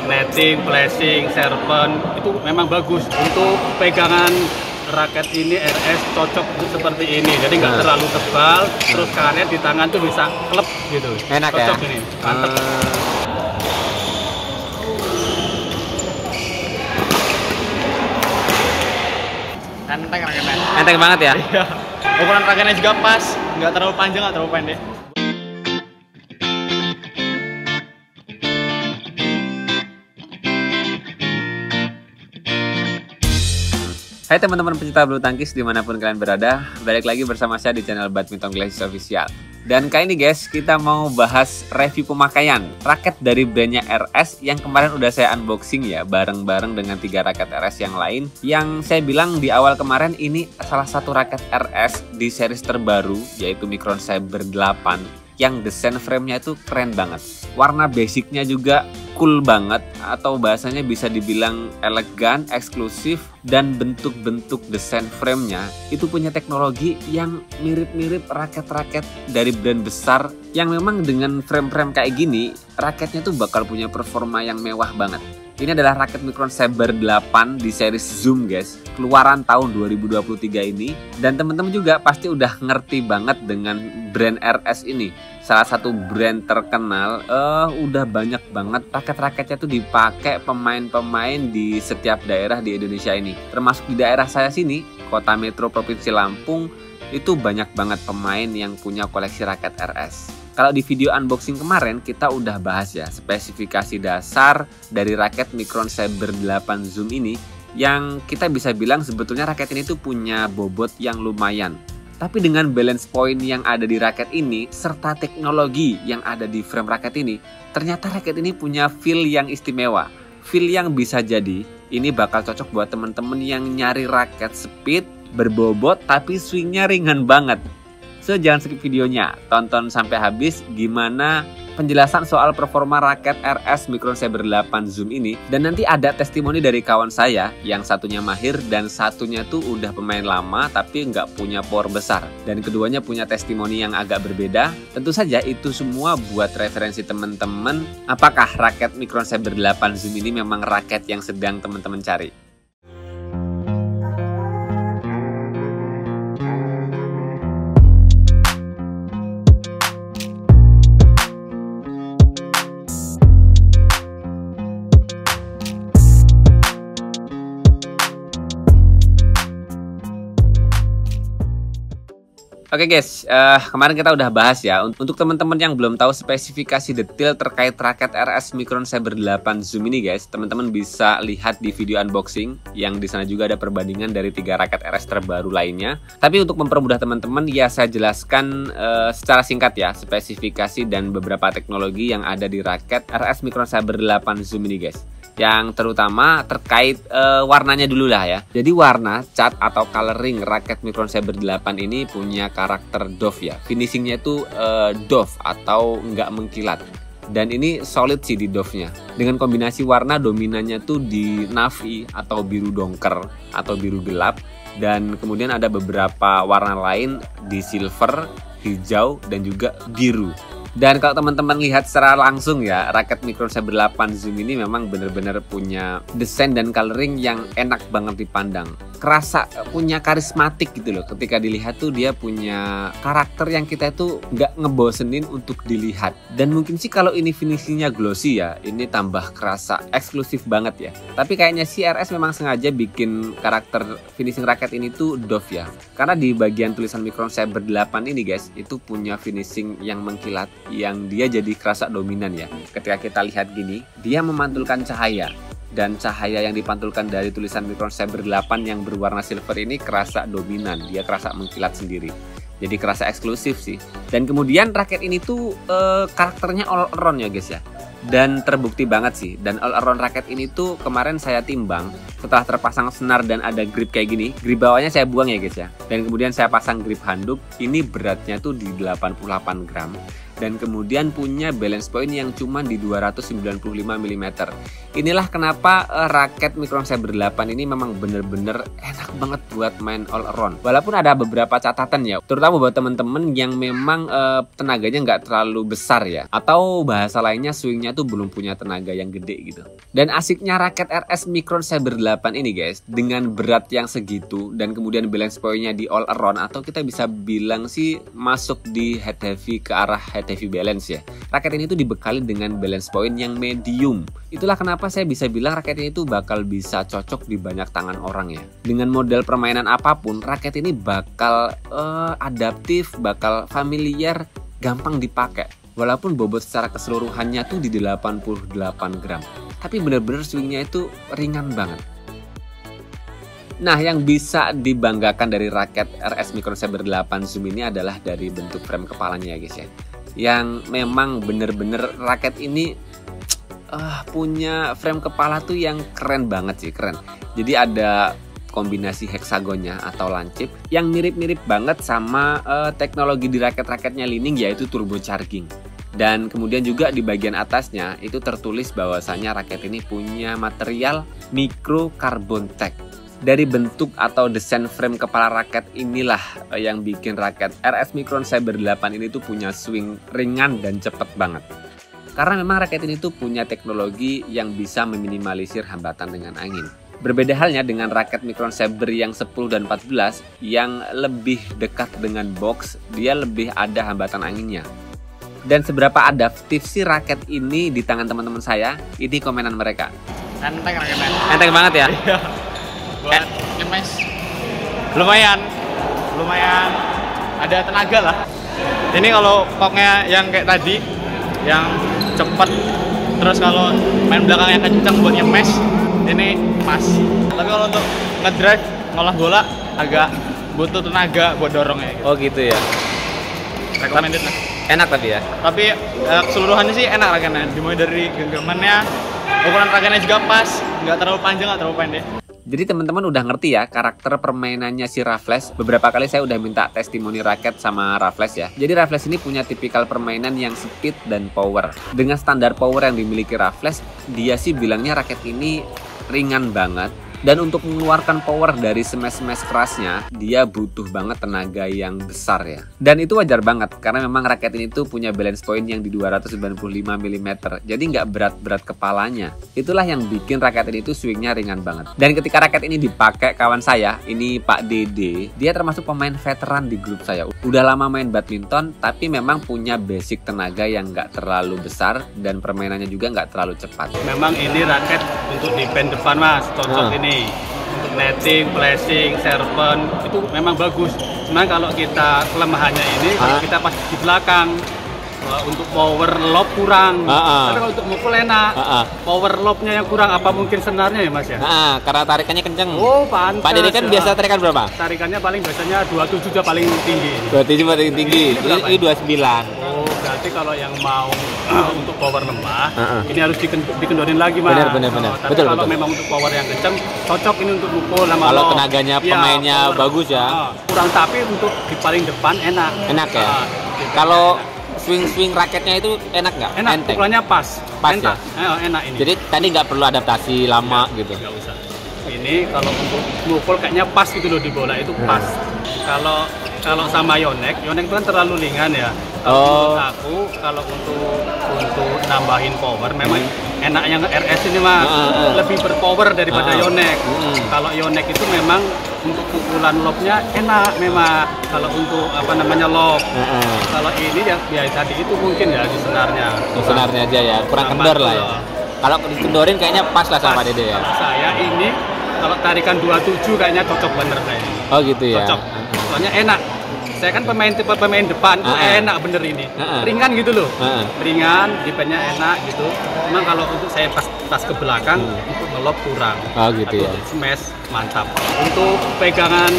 netting, flashing, serpent itu memang bagus untuk pegangan. Raket ini RS cocok untuk seperti ini, jadi nggak terlalu tebal, terus karet di tangan tuh bisa klep gitu. Enak cocok ya? Ini, mantep. Enteng raketnya. Enteng banget ya? Iya. Ukuran raketnya juga pas, nggak terlalu panjang, nggak terlalu pendek. Hai teman-teman pecinta bulu tangkis dimanapun kalian berada, balik lagi bersama saya di channel Badminton Glasses Official. Dan kali ini guys, kita mau bahas review pemakaian raket dari brandnya RS yang kemarin udah saya unboxing ya, bareng-bareng dengan 3 raket RS yang lain. Yang saya bilang di awal kemarin ini salah satu raket RS di series terbaru, yaitu Micron Saber 8. Yang desain framenya itu keren banget. Warna basicnya juga cool banget, atau bahasanya bisa dibilang elegan, eksklusif, dan bentuk-bentuk desain framenya itu punya teknologi yang mirip-mirip raket-raket dari brand besar yang memang dengan frame-frame kayak gini, raketnya tuh bakal punya performa yang mewah banget. Ini adalah raket Micron Saber 8 di series Zoom guys, keluaran tahun 2023 ini. Dan teman-teman juga pasti udah ngerti banget dengan brand RS ini. Salah satu brand terkenal, udah banyak banget raket-raketnya tuh dipakai pemain-pemain di setiap daerah di Indonesia ini. Termasuk di daerah saya sini, Kota Metro Provinsi Lampung, itu banyak banget pemain yang punya koleksi raket RS. Kalau di video unboxing kemarin kita udah bahas ya spesifikasi dasar dari raket Micron Saber 8 Zoom ini, yang kita bisa bilang sebetulnya raket ini tuh punya bobot yang lumayan. Tapi dengan balance point yang ada di raket ini serta teknologi yang ada di frame raket ini, ternyata raket ini punya feel yang istimewa. Feel yang bisa jadi ini bakal cocok buat temen-temen yang nyari raket speed, berbobot tapi swingnya ringan banget. So jangan skip videonya, tonton sampai habis gimana penjelasan soal performa raket RS Micron Saber 8 Zoom ini. Dan nanti ada testimoni dari kawan saya, yang satunya mahir dan satunya tuh udah pemain lama tapi nggak punya power besar. Dan keduanya punya testimoni yang agak berbeda. Tentu saja itu semua buat referensi teman-teman, apakah raket Micron Saber 8 Zoom ini memang raket yang sedang teman-teman cari. Oke guys, kemarin kita udah bahas ya. Untuk teman-teman yang belum tahu spesifikasi detail terkait raket RS Micron Saber 8 Zoom ini guys, teman-teman bisa lihat di video unboxing, yang di sana juga ada perbandingan dari 3 raket RS terbaru lainnya. Tapi untuk mempermudah teman-teman, ya saya jelaskan secara singkat ya spesifikasi dan beberapa teknologi yang ada di raket RS Micron Saber 8 Zoom ini guys. Yang terutama terkait warnanya dulu lah ya. Jadi warna, cat atau coloring raket Micron Saber 8 ini punya karakter doff ya. Finishingnya itu doff atau nggak mengkilat. Dan ini solid sih di doffnya. Dengan kombinasi warna dominannya tuh di navy atau biru dongker atau biru gelap. Dan kemudian ada beberapa warna lain di silver, hijau, dan juga biru. Dan kalau teman-teman lihat secara langsung ya, raket Micron Saber 8 Zoom ini memang benar-benar punya desain dan coloring yang enak banget dipandang. Kerasa punya karismatik gitu loh. Ketika dilihat tuh dia punya karakter yang kita itu nggak ngebosenin untuk dilihat. Dan mungkin sih kalau ini finishingnya glossy ya, ini tambah kerasa eksklusif banget ya. Tapi kayaknya si RS memang sengaja bikin karakter finishing raket ini tuh doff ya. Karena di bagian tulisan Micron Saber 8 ini guys, itu punya finishing yang mengkilat, yang dia jadi kerasa dominan ya. Ketika kita lihat gini, dia memantulkan cahaya. Dan cahaya yang dipantulkan dari tulisan Micron Saber 8 yang berwarna silver ini kerasa dominan, dia kerasa mengkilat sendiri. Jadi kerasa eksklusif sih. Dan kemudian raket ini tuh karakternya all around ya guys ya. Dan terbukti banget sih. Dan all around raket ini tuh kemarin saya timbang, setelah terpasang senar dan ada grip kayak gini, grip bawahnya saya buang ya guys ya. Dan kemudian saya pasang grip handuk, ini beratnya tuh di 88 gram. Dan kemudian punya balance point yang cuma di 295 mm. Inilah kenapa raket Micron Saber 8 ini memang bener-bener enak banget buat main all around. Walaupun ada beberapa catatan ya, terutama buat temen-temen yang memang tenaganya nggak terlalu besar ya, atau bahasa lainnya swingnya tuh belum punya tenaga yang gede gitu. Dan asiknya raket RS Micron Saber 8 ini guys, dengan berat yang segitu dan kemudian balance point-nya di all around, atau kita bisa bilang sih masuk di head heavy ke arah head heavy balance ya. Raket ini tuh dibekali dengan balance point yang medium. Itulah kenapa saya bisa bilang raket ini tuh bakal bisa cocok di banyak tangan orang ya. Dengan model permainan apapun, raket ini bakal adaptif, bakal familiar, gampang dipakai. Walaupun bobot secara keseluruhannya tuh di 88 gram. Tapi bener-bener swingnya itu ringan banget. Nah, yang bisa dibanggakan dari raket RS Micron Saber 8 Zoom ini adalah dari bentuk frame kepalanya ya guys ya. Yang memang bener-bener raket ini punya frame kepala tuh yang keren banget sih, keren. Jadi ada kombinasi heksagonnya atau lancip yang mirip-mirip banget sama teknologi di raket-raketnya Li-Ning, yaitu turbocharging. Dan kemudian juga di bagian atasnya itu tertulis bahwasannya raket ini punya material micro carbon tech. Dari bentuk atau desain frame kepala raket inilah yang bikin raket RS Micron Saber 8 ini tuh punya swing ringan dan cepet banget. Karena memang raket ini tuh punya teknologi yang bisa meminimalisir hambatan dengan angin. Berbeda halnya dengan raket Micron Saber yang 10 dan 14 yang lebih dekat dengan box, dia lebih ada hambatan anginnya. Dan seberapa adaptif sih raket ini di tangan teman-teman saya? Ini komenan mereka. Enteng raketnya. Enteng banget ya? Iya. Buat ngemes. Lumayan ada tenaga lah. Ini kalau koknya yang kayak tadi, yang cepet, terus kalau main belakangnya kencang buat nyemes, ini pas. Tapi kalau untuk ngedrive, ngolah bola agak butuh tenaga buat dorongnya gitu. Oh gitu ya. Recommended lah. Enak tapi ya. Tapi keseluruhannya sih enak raketnya. Dimulai dari genggamannya, ukuran raketnya juga pas, nggak terlalu panjang, nggak terlalu pendek. Jadi teman-teman udah ngerti ya karakter permainannya si Raffles. Beberapa kali saya udah minta testimoni raket sama Raffles ya. Jadi Raffles ini punya tipikal permainan yang speed dan power. Dengan standar power yang dimiliki Raffles, dia sih bilangnya raket ini ringan banget. Dan untuk mengeluarkan power dari smash-smash kerasnya, dia butuh banget tenaga yang besar ya. Dan itu wajar banget, karena memang raket ini tuh punya balance point yang di 295 mm. Jadi nggak berat-berat kepalanya. Itulah yang bikin raket ini tuh swingnya ringan banget. Dan ketika raket ini dipakai kawan saya, ini Pak Dede, dia termasuk pemain veteran di grup saya. Udah lama main badminton, tapi memang punya basic tenaga yang nggak terlalu besar, dan permainannya juga nggak terlalu cepat. Memang ini raket untuk di band depan mas, cocok ini. Untuk netting, flashing, serpent itu memang bagus. Cuman kalau kita kelemahannya ini, kalau kita pas di belakang untuk power lob kurang. Tapi kalau untuk mukul enak. Power lobnya yang kurang, apa mungkin senarnya ya mas ya? Karena tarikannya kenceng. Oh pantas. Pak Dede kan biasa tarikan berapa? Tarikannya paling biasanya 27 udah paling tinggi. 27 paling tinggi. Ini 29. Oh berarti kalau yang mau untuk power lemah, ini harus dikendorin lagi mas. Benar. Tapi Betul, kalau memang untuk power yang kenceng, cocok ini untuk mukul sama kalau lob. tenaganya pemainnya bagus ya. Kurang, tapi untuk di paling depan enak. Enak ya. Gitu. Kalau swing raketnya itu enak nggak? Enak, Enteng. pukulannya pas Ya? Enak ini. Jadi tadi nggak perlu adaptasi lama gitu. Nggak usah. Ini kalau untuk mukul kayaknya pas gitu loh, di bola itu pas. Kalau sama Yonex itu kan terlalu ringan ya. Menurut aku kalau untuk nambahin power memang enak yang RS ini mas, lebih berpower daripada Yonex. Kalau Yonex itu memang untuk pukulan lobnya enak memang. Kalau untuk lob. Kalau ini ya tadi itu mungkin ya di senarnya. Senarnya aja ya, kurang kendor lah ya. Kalau dikendorin kayaknya pas lah sama Dede ya. Saya ini kalau tarikan 27 kayaknya cocok bener saya. Oh gitu ya. Cocok. Soalnya enak. Saya kan pemain depan tuh enak bener ini. Ringan gitu loh. Ringan, defense-nya enak gitu. Memang kalau untuk saya pas ke belakang untuk ngelob kurang. Oh gitu ya. Smash mantap. Untuk pegangan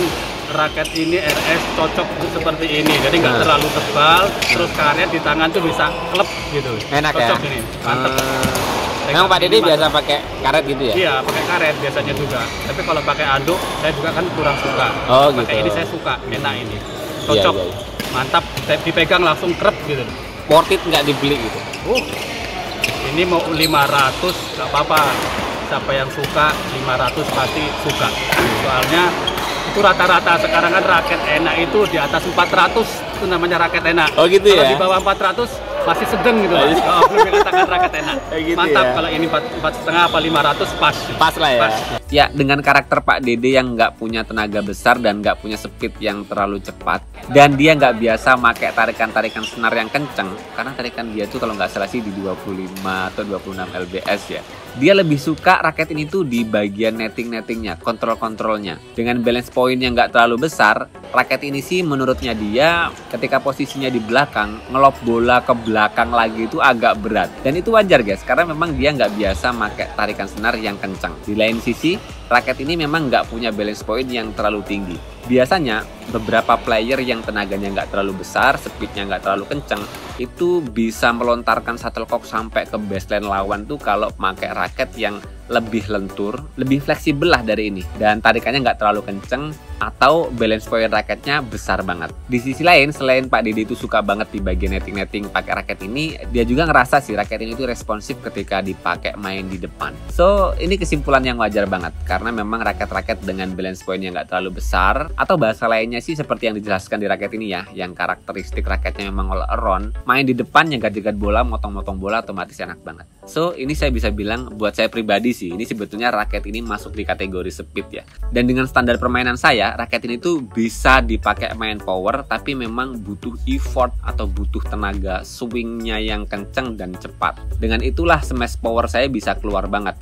raket ini RS cocok seperti ini. Jadi nggak terlalu tebal, terus karet di tangan tuh bisa klep gitu. Enak cocok ya. Ini. Mantap. Memang Pak Dede biasa pakai karet gitu ya? Iya, pakai karet biasanya juga. Tapi kalau pakai anduk, saya juga kan kurang suka. Oh gitu. Pakai ini saya suka, enak ini. Cocok, mantap. Dipegang langsung krep gitu. Worth it nggak dibeli gitu? Ini mau 500 nggak apa-apa. Siapa yang suka 500 pasti suka. Soalnya itu rata-rata sekarang kan raket enak itu di atas 400 itu namanya raket enak. Oh gitu kalau ya? Di bawah 400 masih sedang gitu Mas. Kalau belum dikatakan raket enak. Gitu Mantap ya? kalau ini 4,5 apa 500 pas. Pas lah ya. Pas. Ya, dengan karakter Pak Dede yang nggak punya tenaga besar dan nggak punya speed yang terlalu cepat, dan dia nggak biasa pakai tarikan-tarikan senar yang kenceng, karena tarikan dia tuh kalau nggak salah sih di 25 atau 26 lbs ya. Dia lebih suka raket ini tuh di bagian netting-nettingnya, kontrol-kontrolnya. Dengan balance point yang nggak terlalu besar, raket ini sih menurutnya dia ketika posisinya di belakang, ngelop bola ke belakang lagi itu agak berat. Dan itu wajar guys, karena memang dia nggak biasa pakai tarikan senar yang kencang. Di lain sisi, raket ini memang nggak punya balance point yang terlalu tinggi. Biasanya beberapa player yang tenaganya nggak terlalu besar, speednya nggak terlalu kenceng, itu bisa melontarkan shuttlecock sampai ke baseline lawan tuh kalau pakai raket yang lebih lentur, lebih fleksibel lah dari ini, dan tarikannya nggak terlalu kenceng atau balance point raketnya besar banget. Di sisi lain, selain Pak Dede itu suka banget di bagian netting-netting pakai raket ini, dia juga ngerasa sih raket ini tuh responsif ketika dipakai main di depan. So, ini kesimpulan yang wajar banget karena memang raket-raket dengan balance point yang nggak terlalu besar, atau bahasa lainnya sih seperti yang dijelaskan di raket ini ya, yang karakteristik raketnya memang all around, main di depan nyegat-nyegat bola, motong-motong bola otomatis enak banget. So, ini saya bisa bilang buat saya pribadi sih, ini sebetulnya raket ini masuk di kategori speed ya. Dan dengan standar permainan saya, raket ini tuh bisa dipakai main power, tapi memang butuh effort atau butuh tenaga swingnya yang kenceng dan cepat. Dengan itulah smash power saya bisa keluar banget.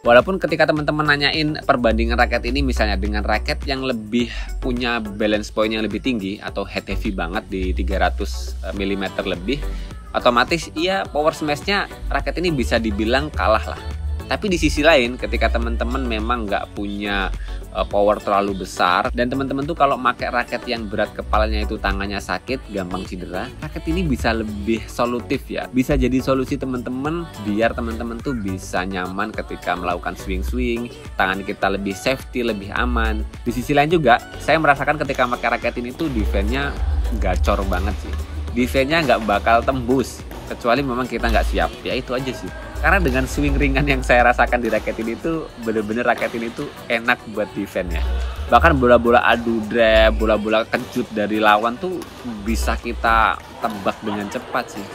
Walaupun ketika teman-teman nanyain perbandingan raket ini misalnya dengan raket yang lebih punya balance point yang lebih tinggi atau head heavy banget di 300 mm lebih, otomatis iya power smashnya raket ini bisa dibilang kalah lah. Tapi di sisi lain ketika teman-teman memang nggak punya power terlalu besar, dan teman-teman tuh kalau pakai raket yang berat kepalanya itu tangannya sakit, gampang cedera, raket ini bisa lebih solutif ya. Bisa jadi solusi teman-teman biar teman-teman tuh bisa nyaman ketika melakukan swing-swing, tangan kita lebih safety, lebih aman. Di sisi lain juga, saya merasakan ketika pakai raket ini tuh defense-nya gacor banget sih. Defense-nya nggak bakal tembus, kecuali memang kita nggak siap. Ya itu aja sih. Karena dengan swing ringan yang saya rasakan di raket ini tuh bener-bener raket ini tuh enak buat defense ya. Bahkan bola-bola adu drive, bola-bola kejut dari lawan tuh bisa kita tebak dengan cepat sih.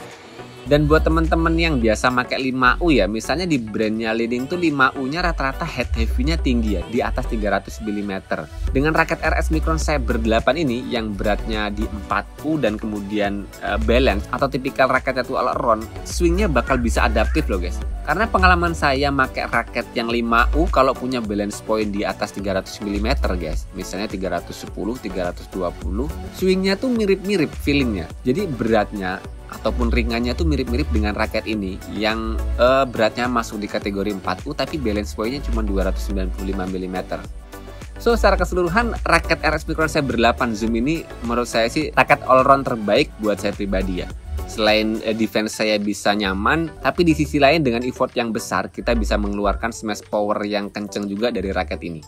Dan buat teman-teman yang biasa pakai 5U ya, misalnya di brandnya Li-Ning tuh 5U-nya rata-rata head heavy-nya tinggi ya, di atas 300 mm. Dengan raket RS Micron Saber 8 ini yang beratnya di 4U dan kemudian balance atau tipikal raketnya tuh all around, swingnya bakal bisa adaptif loh guys. Karena pengalaman saya pakai raket yang 5U kalau punya balance point di atas 300 mm guys, misalnya 310, 320, swingnya tuh mirip-mirip feelingnya. Jadi beratnya ataupun ringannya tuh mirip-mirip dengan raket ini yang beratnya masuk di kategori 4U tapi balance point-nya cuma 295 mm. So secara keseluruhan raket RS Micron Saber 8 Zoom ini menurut saya sih raket all round terbaik buat saya pribadi ya. Selain defense saya bisa nyaman, tapi di sisi lain dengan effort yang besar kita bisa mengeluarkan smash power yang kenceng juga dari raket ini.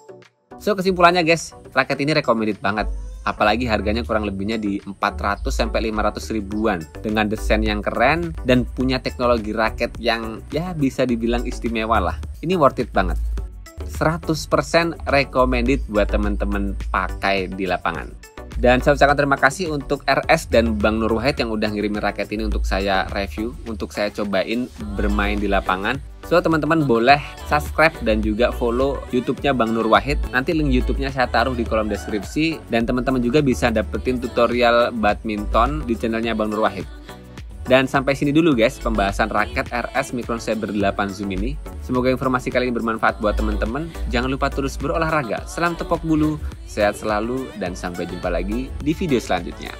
So kesimpulannya guys, raket ini recommended banget. Apalagi harganya kurang lebihnya di 400 sampai 500 ribuan dengan desain yang keren dan punya teknologi raket yang ya bisa dibilang istimewa lah. Ini worth it banget. 100% recommended buat teman-teman pakai di lapangan. Dan saya ucapkan terima kasih untuk RS dan Bang Nur Wahid yang udah ngirimin raket ini untuk saya review, untuk saya cobain bermain di lapangan. So teman-teman boleh subscribe dan juga follow YouTube-nya Bang Nur Wahid. Nanti link YouTube-nya saya taruh di kolom deskripsi. Dan teman-teman juga bisa dapetin tutorial badminton di channelnya Bang Nur Wahid. Dan sampai sini dulu guys pembahasan raket RS Micron Saber 8 Zoom ini. Semoga informasi kali ini bermanfaat buat teman-teman. Jangan lupa terus berolahraga. Salam tepok bulu, sehat selalu, dan sampai jumpa lagi di video selanjutnya.